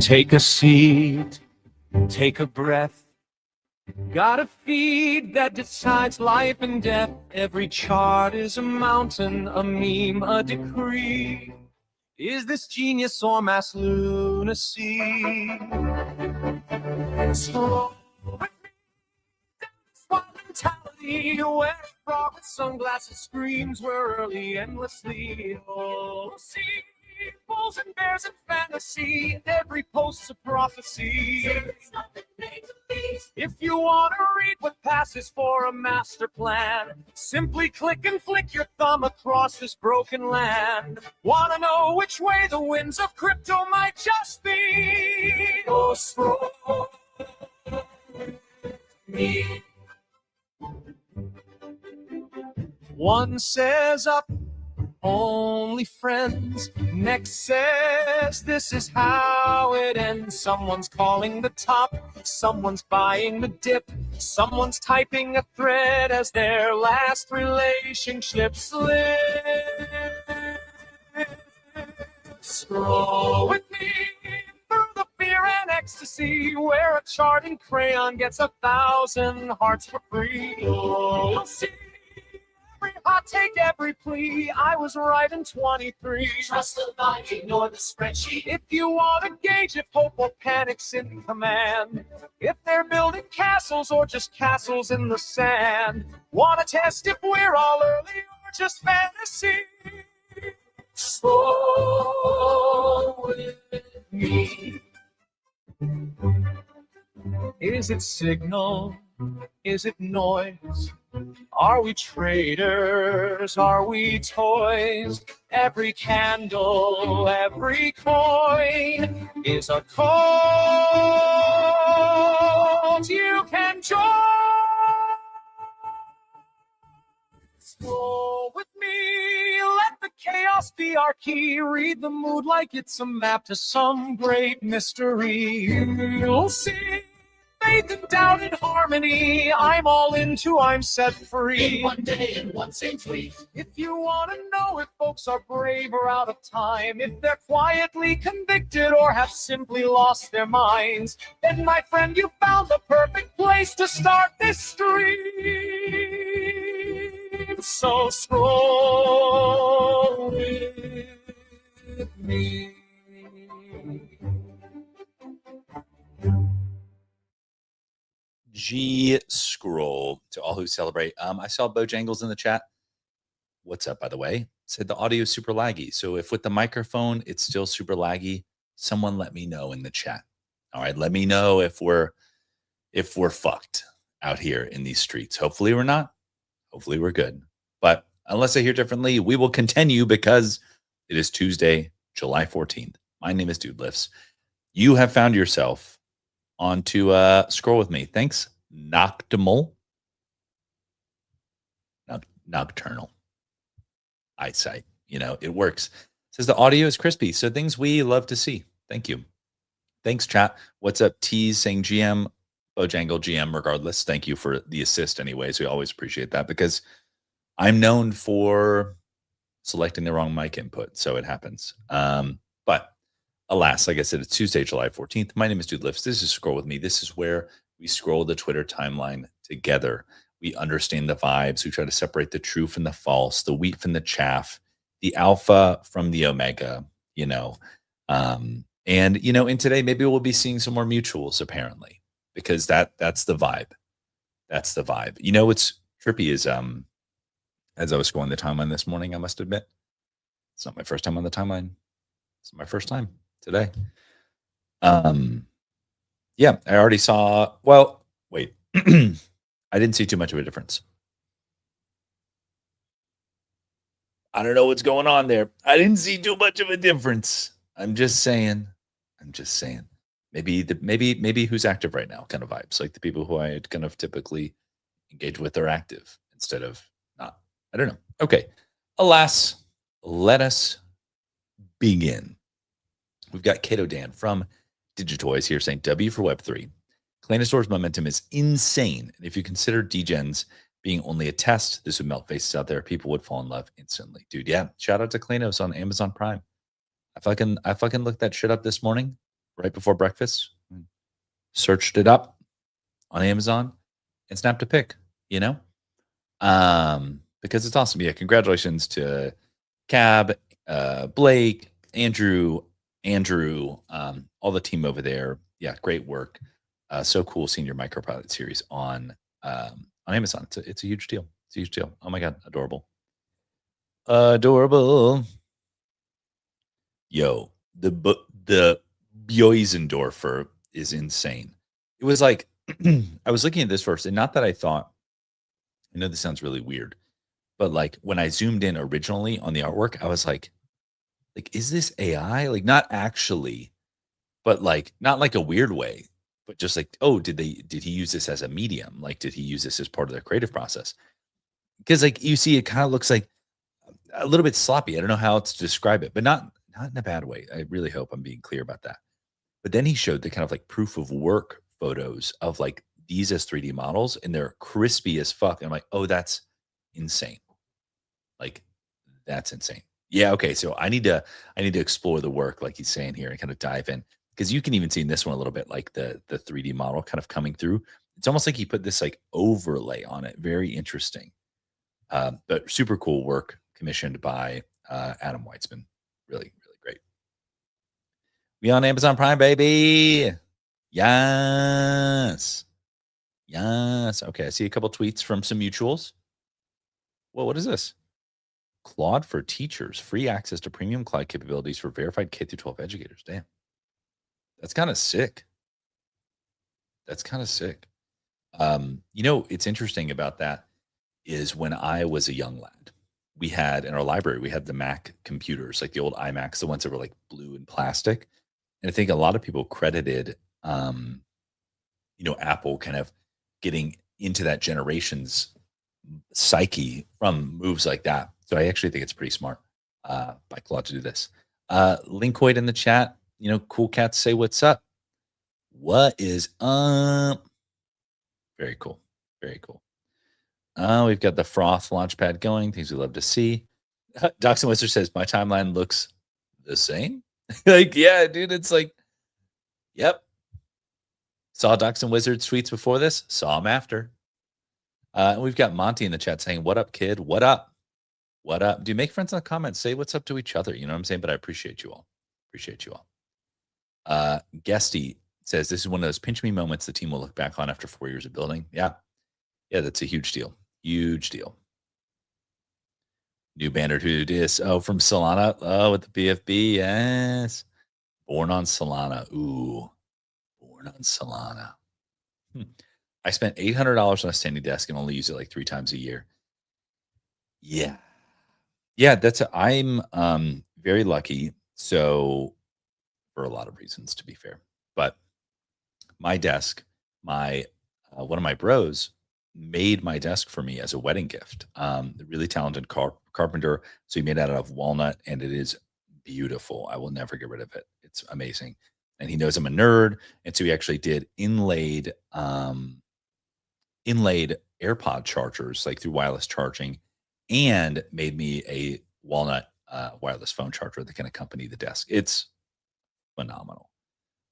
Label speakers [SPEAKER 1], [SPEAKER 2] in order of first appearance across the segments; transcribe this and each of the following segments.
[SPEAKER 1] Take a seat, take a breath. Got a feed that decides life and death. Every chart is a mountain, a meme, a decree. Is this genius or mass lunacy? Scroll with me down this wild mentality, where a frog with sunglasses screams we're early endlessly. Oh, see, bulls and bears and fantasy, every post's a prophecy. If you want to read what passes for a master plan, simply click and flick your thumb across this broken land. Want to know which way the winds of crypto might just be? Oh, scroll me. One says up, only friends. Next says this is how it ends. Someone's calling the top, someone's buying the dip, someone's typing a thread as their last relationship slips. Scroll with me through the fear and ecstasy, where a charting crayon gets 1,000 hearts for free. You'll see every hot take, every plea. I was right in 23. Trust the line, ignore the spreadsheet. If you want to gauge if hope or panic's in command, if they're building castles or just castles in the sand, want to test if we're all early or just fantasy? Slow with me. Is it signal? Is it noise? Are we traitors? Are we toys? Every candle, every coin is a cult you can join. Scroll with me, let the chaos be our key. Read the mood like it's a map to some great mystery. You'll see faith and doubt and harmony. I'm all into, I'm set free.
[SPEAKER 2] In one day, in one same tweet.
[SPEAKER 1] If you want to know if folks are brave or out of time, if they're quietly convicted or have simply lost their minds, then my friend, you found the perfect place to start this stream. So scroll with me.
[SPEAKER 3] Scroll to all who celebrate. I saw Bojangles in the chat. What's up, by the way? Said the audio is super laggy. So if with the microphone it's still super laggy, someone let me know in the chat. All right, let me know if we're fucked out here in these streets. Hopefully we're not. Hopefully we're good. But unless I hear differently, we will continue because it is Tuesday, July 14th. My name is Dude Lifts. You have found yourself onto Scroll with me. Thanks, Nocturnal eyesight. You know, it works. It says the audio is crispy, so things we love to see. Thank you. Thanks, chat. What's up, Tease saying GM, Bojangle GM, regardless. Thank you for the assist anyways. We always appreciate that because I'm known for selecting the wrong mic input, so it happens. But alas, like I said, it's Tuesday, July 14th. My name is Dude Lifts. This is Scroll with me. This is where we scroll the Twitter timeline together. We understand the vibes. We try to separate the true from the false, the wheat from the chaff, the alpha from the omega, you know. And, you know, and today maybe we'll be seeing some more mutuals, apparently, because that's the vibe. That's the vibe. You know, what's trippy is as I was scrolling the timeline this morning, I must admit, it's not my first time on the timeline. It's my first time today. Yeah, I already saw, well, wait. I didn't see too much of a difference. I don't know what's going on there. I didn't see too much of a difference. I'm just saying. Maybe who's active right now kind of vibes. Like the people who I kind of typically engage with are active instead of not. I don't know. Okay. Alas, let us begin. We've got Kato Dan from Digitoys here saying W for Web3. Claynosaur's momentum is insane. And if you consider degens being only a test, this would melt faces out there. People would fall in love instantly. Dude, yeah. Shout out to Claynos on Amazon Prime. I fucking looked that shit up this morning. right before breakfast, searched it up on Amazon and snapped a pic, because it's awesome. Yeah, congratulations to Cab, Blake, Andrew, all the team over there. Yeah, great work. So cool seeing your micropilot series on Amazon. It's a huge deal. It's a huge deal. Oh my god, adorable, adorable. Yo, the Bjoisendorfer is insane. It was like I was looking at this first, and not that I thought. I know this sounds really weird, but like when I zoomed in originally on the artwork, I was like, is this AI? Like, not actually, but like not like a weird way, but just like, oh, did he use this as a medium? Like, did he use this as part of their creative process? Because like you see, it kind of looks like a little bit sloppy. I don't know how else to describe it, but not in a bad way. I really hope I'm being clear about that. But then he showed the kind of like proof of work photos of like these as 3D models, and they're crispy as fuck. And I'm like, oh, that's insane. Like, that's insane. Yeah, okay. So I need to explore the work, like he's saying here, and kind of dive in. Because you can even see in this one a little bit like the 3D model kind of coming through. It's almost like he put this like overlay on it. Very interesting. But super cool work commissioned by Adam Weitzman. Really, really great. We on Amazon Prime, baby. Yes. Yes. Okay. I see a couple tweets from some mutuals. Well, what is this? Claude for teachers, free access to premium cloud capabilities for verified K through 12 educators. Damn. That's kind of sick. That's kind of sick. It's interesting about that is when I was a young lad, we had in our library, we had the Mac computers, like the old iMacs, the ones that were like blue and plastic. And I think a lot of people credited, Apple kind of getting into that generation's psyche from moves like that. So I actually think it's pretty smart by Claude to do this. Linkoid in the chat, cool cats say what's up. What is up? Very cool. Very cool. We've got the Froth Launchpad going. Things we love to see. Doxon Wizard says, my timeline looks the same. Like, yeah, dude, it's like, yep. Saw Doxon Wizard tweets before this, saw him after. And we've got Monty in the chat saying, what up, kid? What up? What up? Do you make friends in the comments? Say what's up to each other. You know what I'm saying? But I appreciate you all. Appreciate you all. Guesty says, this is one of those pinch me moments the team will look back on after 4 years of building. Yeah. Yeah, that's a huge deal. Huge deal. New banner who dis. Oh, from Solana. Oh, with the BFB. Yes. Born on Solana. Ooh. Born on Solana. I spent $800 on a standing desk and only use it like 3 times a year. Yeah. Yeah, I'm very lucky. So for a lot of reasons, to be fair. But my desk, one of my bros made my desk for me as a wedding gift. Really talented carpenter. So he made it out of walnut, and it is beautiful. I will never get rid of it. It's amazing. And he knows I'm a nerd. And so he actually did inlaid AirPod chargers, like through wireless charging, and made me a walnut wireless phone charger that can accompany the desk. It's phenomenal.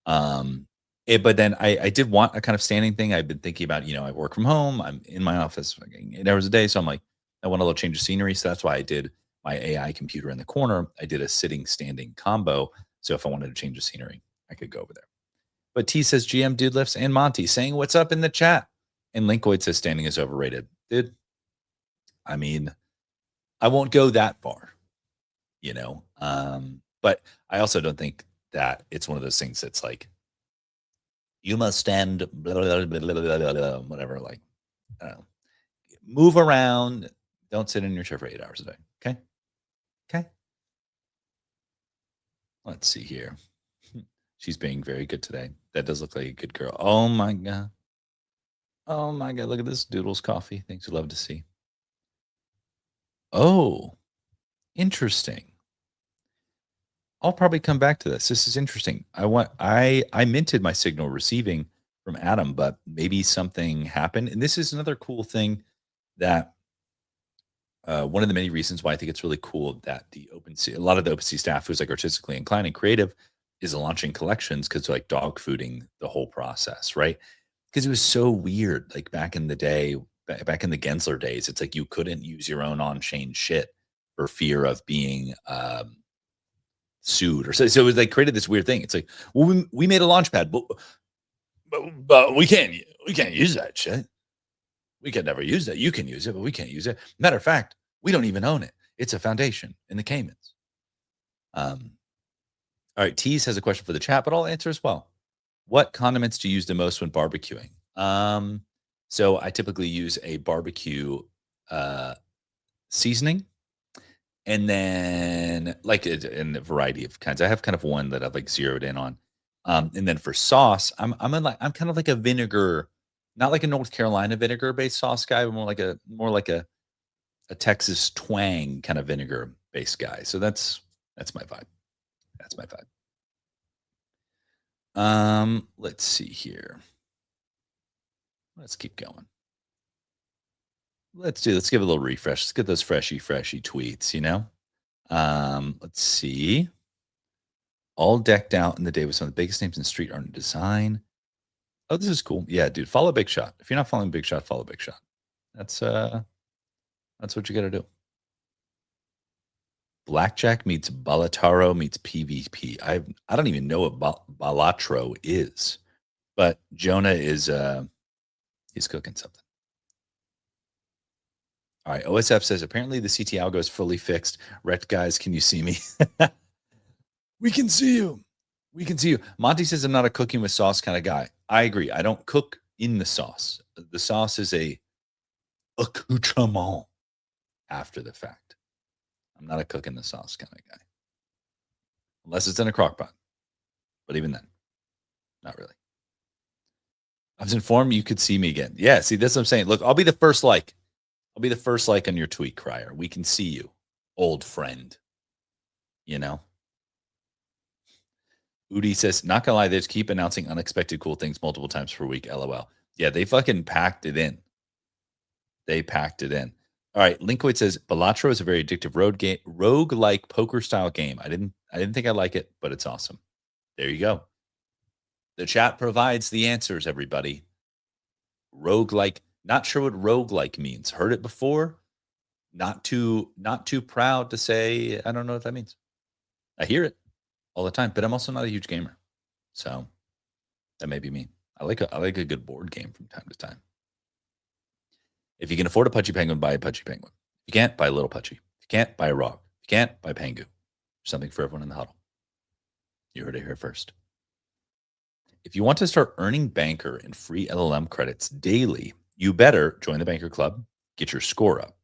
[SPEAKER 3] But then I did want a kind of standing thing. I've been thinking about, I work from home. I'm in my office 8 hours a day. So I'm like, I want a little change of scenery. So that's why I did my AI computer in the corner. I did a sitting standing combo. So if I wanted to change the scenery, I could go over there. But T says GM Dude Lifts and Monty saying what's up in the chat. And Linkoid says standing is overrated. Dude, I mean, I won't go that far, but I also don't think that it's one of those things that's like, you must stand, blah, blah, blah, blah, blah, blah, whatever. Like, I don't know. Move around. Don't sit in your chair for 8 hours a day. Okay. Okay. Let's see here. She's being very good today. That does look like a good girl. Oh my God. Oh my God. Look at this Doodles coffee. Things we love to see. Oh, interesting. I'll probably come back to this. This is interesting. I minted my signal receiving from Adam, but maybe something happened. And this is another cool thing that one of the many reasons why I think it's really cool that a lot of the OpenSea staff who's like artistically inclined and creative is launching collections because like dog fooding the whole process, right? Because it was so weird, like back in the day, back in the Gensler days, it's like you couldn't use your own on-chain shit for fear of being sued or so. So it was like created this weird thing. It's like, well, we made a launch pad, but we can't use that shit. We can never use that. You can use it, but we can't use it. Matter of fact, we don't even own it. It's a foundation in the Caymans. All right, Tease has a question for the chat, but I'll answer as well. What condiments do you use the most when barbecuing? So I typically use a barbecue seasoning, and then like in a variety of kinds. I have kind of one that I've like zeroed in on. And then for sauce, I'm kind of like a vinegar, not like a North Carolina vinegar based sauce guy, but more like a Texas twang kind of vinegar based guy. So that's my vibe. That's my vibe. Let's see here. Let's keep going. Let's give it a little refresh. Let's get those freshy tweets, you know? Let's see. All decked out in the day with some of the biggest names in street art and design. Oh, this is cool. Yeah, dude. Follow Big Shot. If you're not following Big Shot, follow Big Shot. That's what you gotta do. Blackjack meets Balataro meets PvP. I don't even know what Balatro is, but Jonah is he's cooking something. All right, OSF says apparently the CT algo is fully fixed. Wrecked guys, can you see me? We can see you. We can see you. Monty says I'm not a cooking with sauce kind of guy. I agree. I don't cook in the sauce. The sauce is a accoutrement after the fact. I'm not a cook in the sauce kind of guy. Unless it's in a crock pot. But even then, not really. I was informed you could see me again. Yeah, see, that's what I'm saying. Look, I'll be the first like. I'll be the first like on your tweet, Crier. We can see you, old friend. You know? Udi says, not gonna lie, they just keep announcing unexpected cool things multiple times per week. LOL. Yeah, they fucking packed it in. They packed it in. All right, Linkoid says Balatro is a very addictive rogue-like poker style game. I didn't think I'd like it, but it's awesome. There you go. The chat provides the answers, everybody. Rogue-like, not sure what rogue-like means. Heard it before. Not too proud to say I don't know what that means. I hear it all the time, but I'm also not a huge gamer. So that may be me. I like a good board game from time to time. If you can afford a Pudgy Penguin, buy a Pudgy Penguin. If you can't, buy a little Pudgy. If you can't, buy a Rog. If you can't, buy Pengu. Something for everyone in the huddle. You heard it here first. If you want to start earning Banker and free LLM credits daily, you better join the Banker Club, get your score up.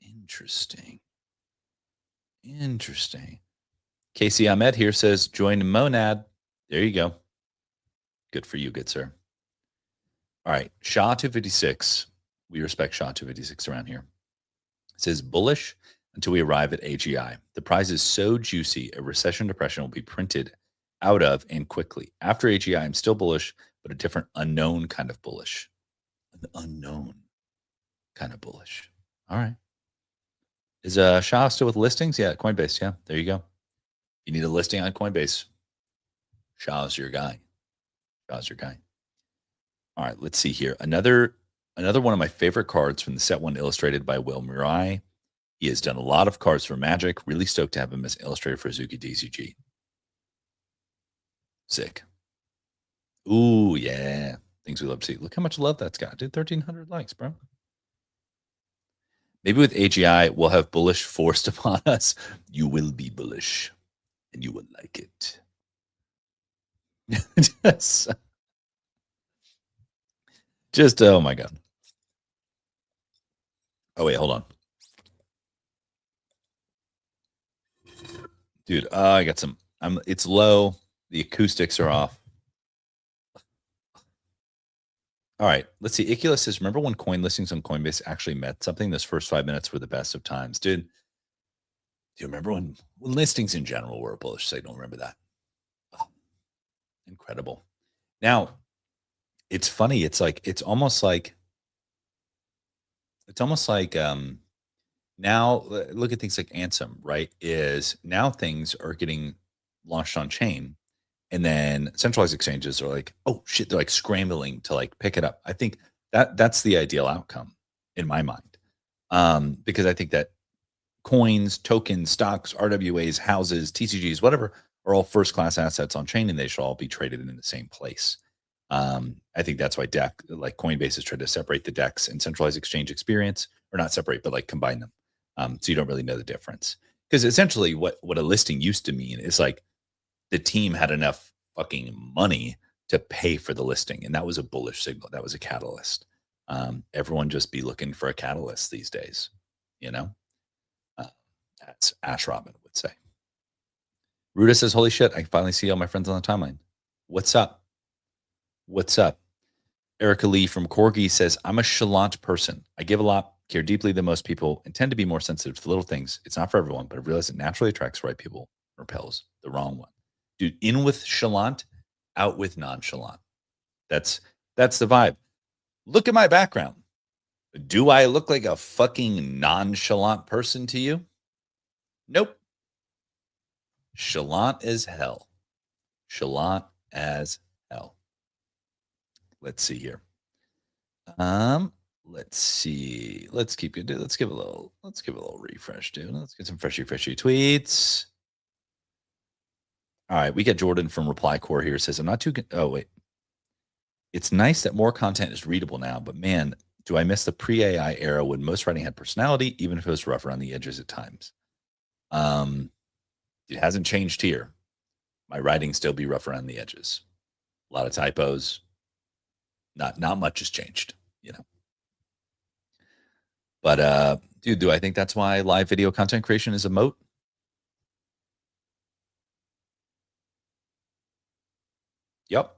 [SPEAKER 3] Interesting. Casey Ahmed here says, join Monad. There you go. Good for you, good sir. All right, Shaw256. We respect Shaw256 around here. It says, bullish until we arrive at AGI. The prize is so juicy, a recession depression will be printed out of and quickly. After AGI, I'm still bullish, but a different unknown kind of bullish. An unknown kind of bullish. All right. Is Shaw still with listings? Yeah, Coinbase. Yeah, there you go. You need a listing on Coinbase. Shaw's your guy. All right, let's see here. Another one of my favorite cards from the set one illustrated by Will Murai. He has done a lot of cards for Magic. Really stoked to have him as illustrator for Azuki DCG. Sick. Ooh, yeah. Things we love to see. Look how much love that's got, dude. 1,300 likes, bro. Maybe with AGI, we'll have bullish forced upon us. You will be bullish, and you will like it. just oh my god. Oh wait, hold on, dude. I got some. It's low. The acoustics are off. All right, let's see. Icula says, remember when coin listings on Coinbase actually meant something? Those first 5 minutes were the best of times, dude. Do you remember when listings in general were a bullish signal? Remember that? Oh, incredible. Now, it's funny. It's almost like now look at things like Ansem, right? Is now things are getting launched on chain, And then centralized exchanges are like, oh shit, they're like scrambling to like pick it up. I think that's the ideal outcome in my mind. Because I think that coins, tokens, stocks, RWAs, houses, TCGs, whatever, are all first class assets on chain and they should all be traded in the same place. I think that's why like Coinbase has tried to separate the DEX and centralized exchange experience, or not separate, but like combine them. So you don't really know the difference. Because essentially what a listing used to mean is like the team had enough fucking money to pay for the listing. And that was a bullish signal. That was a catalyst. Everyone just be looking for a catalyst these days, you know? As Ash Robin would say. Ruda says, holy shit, I can finally see all my friends on the timeline. What's up? What's up? Erica Lee from Corgi says, I'm a chalant person. I give a lot, care deeply than most people, and tend to be more sensitive to little things. It's not for everyone, but I realize it naturally attracts the right people, repels the wrong one. Dude, in with chalant, out with nonchalant. That's the vibe. Look at my background. Do I look like a fucking nonchalant person to you? Nope. Chalant as hell. Chalant as hell. Let's see here. Let's see. Let's keep it. Let's give a little refresh, dude. Let's get some freshy tweets. All right, we get Jordan from Reply Core here. Says, I'm not too oh wait. It's nice that more content is readable now, but man, do I miss the pre-AI era when most writing had personality, even if it was rough around the edges at times. It hasn't changed here. My writing still be rough around the edges. A lot of typos. Not much has changed, you know. But dude, do I think that's why live video content creation is a moat? Yup.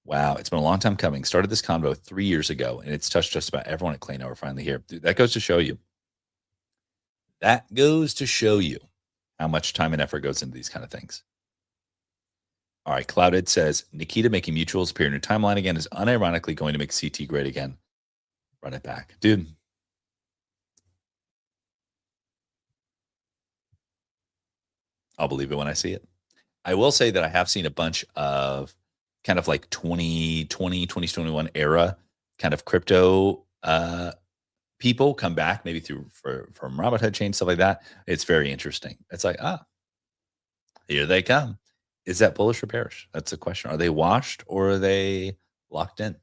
[SPEAKER 3] Wow, it's been a long time coming. Started this convo 3 years ago, and it's touched just about everyone at Clay. We're finally here. Dude, that goes to show you. That goes to show you how much time and effort goes into these kind of things. All right, Clouded says, Nikita making mutuals appear in your timeline again is unironically going to make CT great again. Run it back. Dude. I'll believe it when I see it. I will say that I have seen a bunch of kind of like 2020, 2021 era kind of crypto people come back, maybe from Robinhood chain, stuff like that. It's very interesting. It's like, here they come. Is that bullish or bearish? That's the question. Are they washed or are they locked in?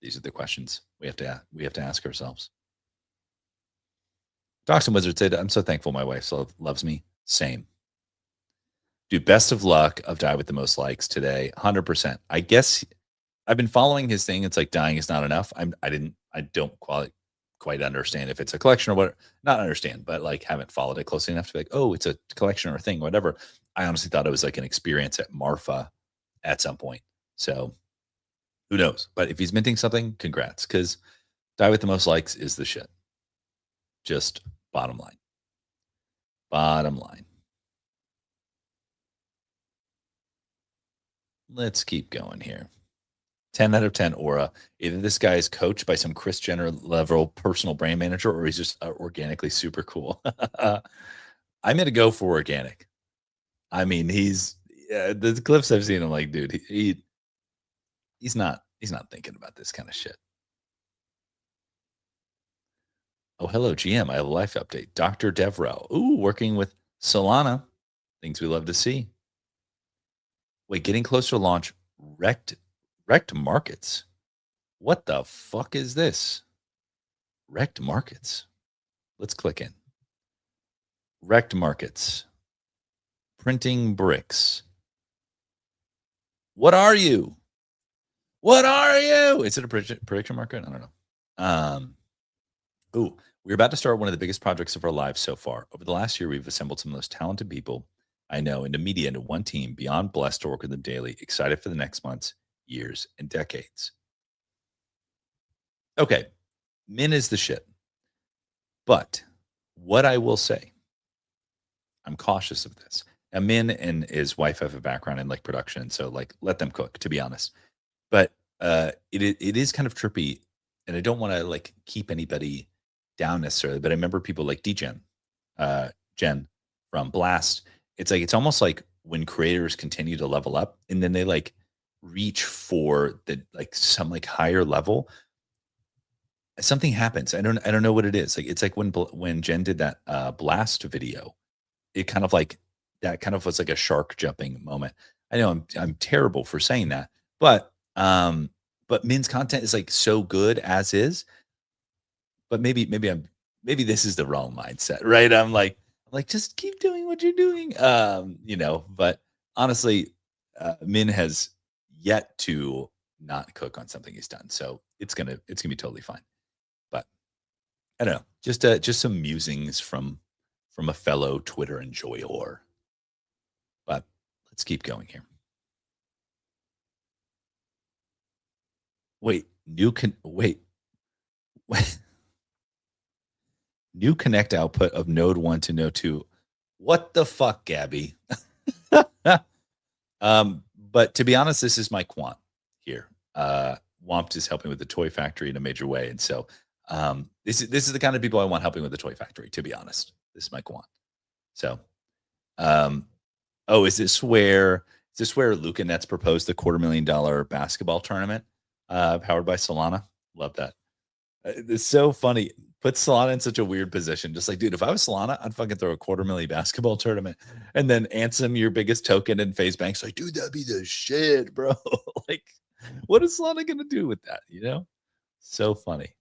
[SPEAKER 3] These are the questions we have to ask ourselves. Doxon Wizard said, I'm so thankful my wife still loves me. Same. Dude, best of luck of Die with the Most Likes today. 100%. I guess I've been following his thing. It's like dying is not enough. I don't quite understand if it's a collection or what, not understand, but like haven't followed it closely enough to be like, oh, it's a collection or a thing, whatever. I honestly thought it was like an experience at Marfa at some point. So who knows? But if he's minting something, congrats, because Die with the Most Likes is the shit. Just bottom line. Bottom line. Let's keep going here. 10 out of 10 aura. Either this guy is coached by some Chris Jenner level personal brand manager or he's just organically super cool. I'm going to go for organic. I mean, the clips I've seen, I'm like, dude, he's not thinking about this kind of shit. Oh, hello, GM. I have a life update. Dr. Devrel. Ooh, working with Solana. Things we love to see. Wait, getting closer to launch. Wrecked markets. What the fuck is this? Wrecked markets. Let's click in. Wrecked markets. Printing bricks. What are you? What are you? Is it a prediction market? I don't know. Ooh, we're about to start one of the biggest projects of our lives so far. Over the last year, we've assembled some of the most talented people I know into media into one team, beyond blessed to work with them daily, excited for the next months, years, and decades. Okay, Min is the shit. But what I will say, I'm cautious of this. Now, Min and his wife have a background in like production, so like let them cook, to be honest. But it is kind of trippy, and I don't want to like keep anybody down necessarily, but I remember people like DGen, Jen from Blast. It's almost like when creators continue to level up and then they like reach for the like some like higher level, something happens. I don't know what it is. Like it's like when Jen did that Blast video, it kind of like that kind of was like a shark jumping moment. I know I'm terrible for saying that, but Min's content is like so good as is. But maybe this is the wrong mindset, right? I'm like just keep doing what you're doing, But honestly, Min has yet to not cook on something he's done, so it's gonna be totally fine. But I don't know, just some musings from a fellow Twitter enjoyer. But let's keep going here. Wait, wait, new connect output of node 1 to node 2. What the fuck, Gabby? But to be honest, this is my quant here. Wompt is helping with the toy factory in a major way. And so this is the kind of people I want helping with the toy factory, to be honest. This is my quant. So is this where Luca Nets proposed the $250,000 basketball tournament powered by Solana? Love that. It's so funny. Puts Solana in such a weird position. Just like, dude, if I was Solana, I'd fucking throw a $250,000 basketball tournament and then Ansem, your biggest token, and FaZe Bank's like, dude, that'd be the shit, bro. Like, what is Solana gonna do with that? So funny.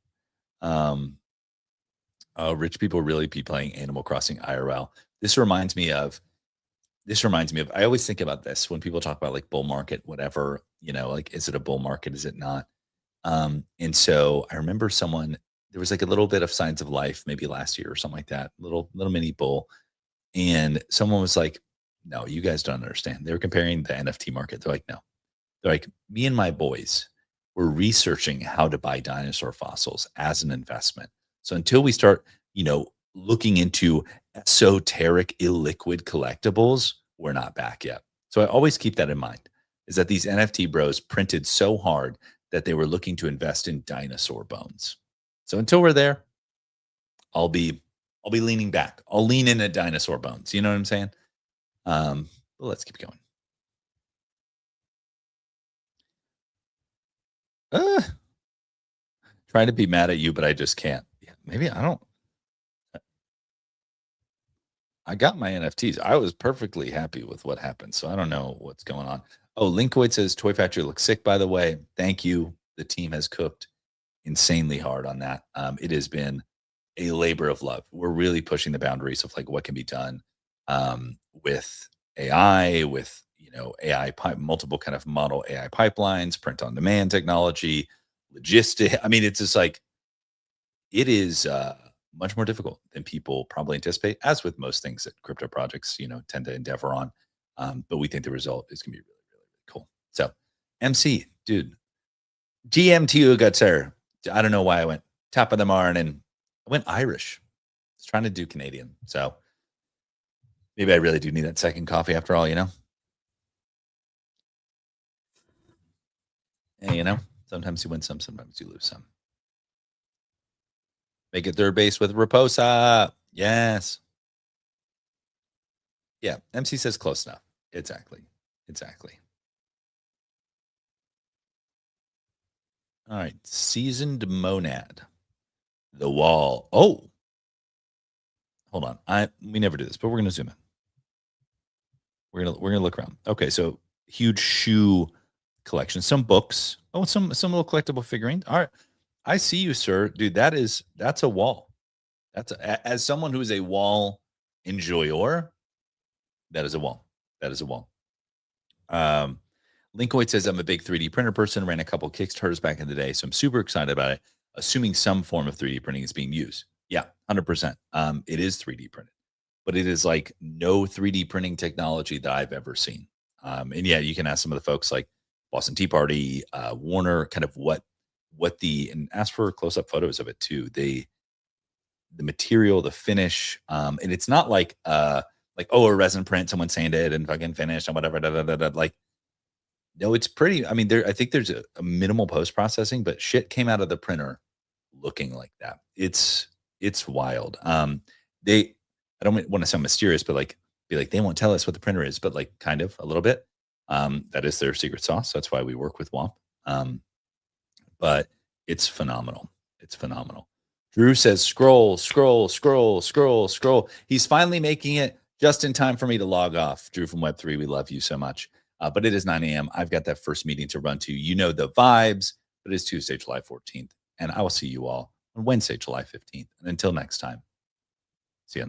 [SPEAKER 3] Rich people really be playing Animal Crossing IRL. This reminds me of. I always think about this when people talk about like bull market, whatever. Like, is it a bull market? Is it not? And so I remember there was like a little bit of signs of life, maybe last year or something like that, little mini bull. And someone was like, no, you guys don't understand. They were comparing the NFT market. They're like, no. They're like, me and my boys were researching how to buy dinosaur fossils as an investment. So until we start, looking into esoteric illiquid collectibles, we're not back yet. So I always keep that in mind, is that these NFT bros printed so hard that they were looking to invest in dinosaur bones. So until we're there, I'll be leaning back. I'll lean in at dinosaur bones. You know what I'm saying? But let's keep going. Trying to be mad at you, but I just can't. Yeah, maybe I don't. I got my NFTs. I was perfectly happy with what happened. So I don't know what's going on. Oh, Linkoid says Toy Factory looks sick, by the way. Thank you. The team has cooked insanely hard on that. It has been a labor of love. We're really pushing the boundaries of like what can be done with AI, with AI multiple kind of model AI pipelines, print on demand technology, logistic. I mean, it's just like it is much more difficult than people probably anticipate, as with most things that crypto projects tend to endeavor on. But we think the result is going to be really, really, really cool. So, MC, dude, GMTU got sir. I don't know why I went top of the morning. I went Irish. I was trying to do Canadian. So maybe I really do need that second coffee after all, And sometimes you win some, sometimes you lose some. Make it third base with Raposa. Yes. Yeah. MC says close enough. Exactly. All right. Seasoned Monad. The Wall. Oh. Hold on. We never do this, but we're gonna zoom in. We're gonna look around. Okay, so huge shoe collection, some books. Oh, some little collectible figurines. All right. I see you, sir. Dude, that's a wall. As someone who is a wall enjoyer, that is a wall. That is a wall. Linkoid says, I'm a big 3D printer person, ran a couple Kickstarters back in the day, so I'm super excited about it, assuming some form of 3D printing is being used. Yeah, 100%. It is 3D printed, but it is like no 3D printing technology that I've ever seen. And yeah, you can ask some of the folks like Boston Tea Party, Warner, kind of what and ask for close-up photos of it too. The material, the finish, and it's not like a resin print, someone sanded and fucking finished and whatever. Like, no, it's pretty. I mean, I think there's a minimal post processing, but shit came out of the printer looking like that. It's It's wild. I don't want to sound mysterious, but like be like, they won't tell us what the printer is, but like kind of a little bit. That is their secret sauce. That's why we work with WOMP. But it's phenomenal. It's phenomenal. Drew says, scroll, scroll, scroll, scroll, scroll. He's finally making it just in time for me to log off. Drew from Web3, we love you so much. But it is 9 a.m. I've got that first meeting to run to. You know the vibes, but it's Tuesday, July 14th. And I will see you all on Wednesday, July 15th. And until next time, see you on the